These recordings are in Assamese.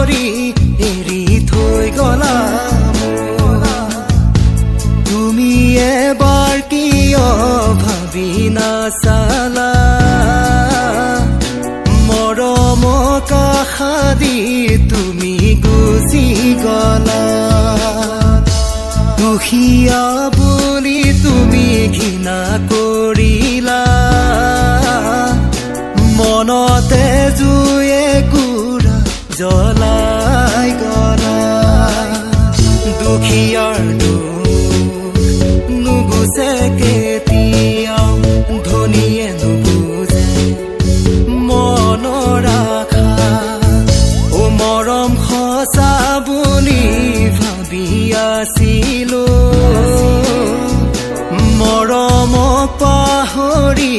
পাহৰি এৰি থৈ গলা তুমি এবাৰ কিয় ভাবি নাচালা মৰমক আশা দি তুমি গুচি গলা দুখীয়া বুলি তুমি ঘৃণা কৰিলা মনতে জুয়ে কুৰা জ্বলাই গলা দুখীয়াৰ নুবুজে কেতিয়াও ধনীয়ে নুবুজে মনৰ আশা ও মৰম সঁচা বুলি ভাবি আছিলো মৰমক পাহৰি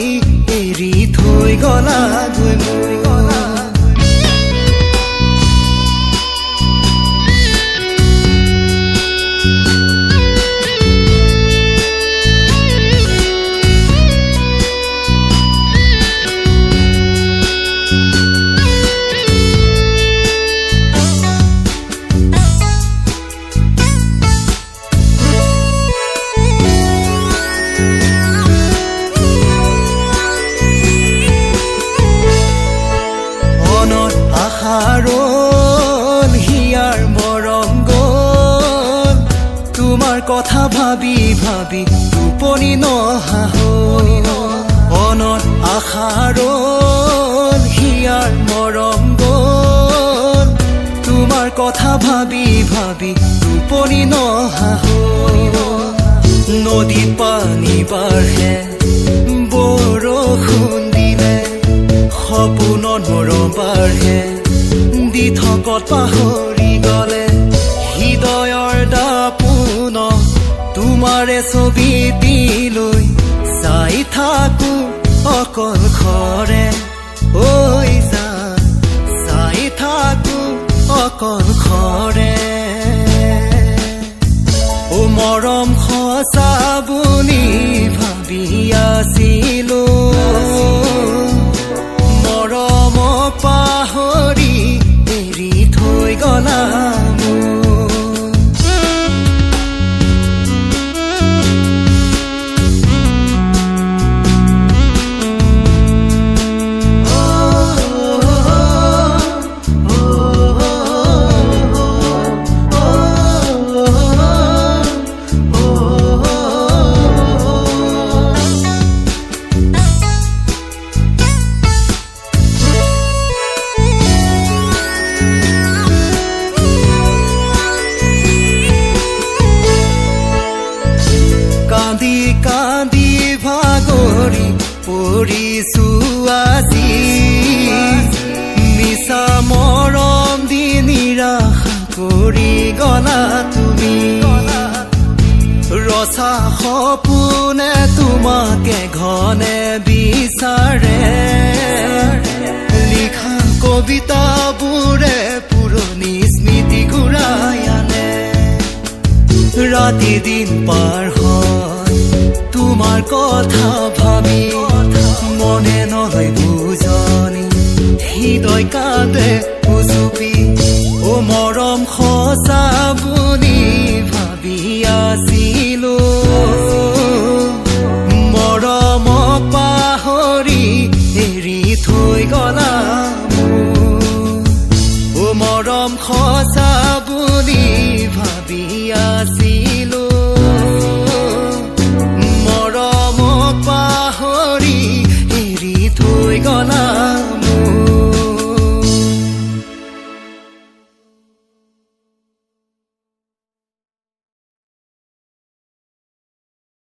এৰি থৈ গলা গৈ আহাৰল হিয়াৰ মৰম গল তোমাৰ কথা ভাবি ভাবি টোপনি নহা হ'ল অনত আহাৰল হিয়াৰ মৰম গল তোমাৰ কথা ভাবি ভাবি টোপনি নহা হ'ল নদীত পানী বাঢ়ে বৰষুণ দিলে সপোনত মৰম বাঢ়ে দি থকত পাহৰি গলে হৃদয়ৰ দাপোন তোমাৰে ছবি দিলৈ চাই থাকো অকল খৰে ঐ জান চাই থাকো অকল খৰে ও মৰম সঁচা বুলি ভাবি আছিলো মৰমক পাহৰি এৰি থৈ গলা কান্দি কান্দি ভাগৰি পৰিছো আজি মিছা মৰম দি নিৰাশা কৰি গলা তুমি ৰচা সপোনে তোমাকে ঘনে বিচাৰে লিখা কবিতাবোৰে পুৰণি স্মৃতি ঘূৰাই আনে ৰাতি দিন পাৰ হয় তোমাৰ কথা ভাবি মনে নহয় বুজনি হৃদয় কাঁদে উজুপি ও মৰম সঁচা বুলি ভাবি আছিলো মৰমক পাহৰি এৰি থৈ গলা ও মৰম সঁচা বুলি ভাবি আছিলো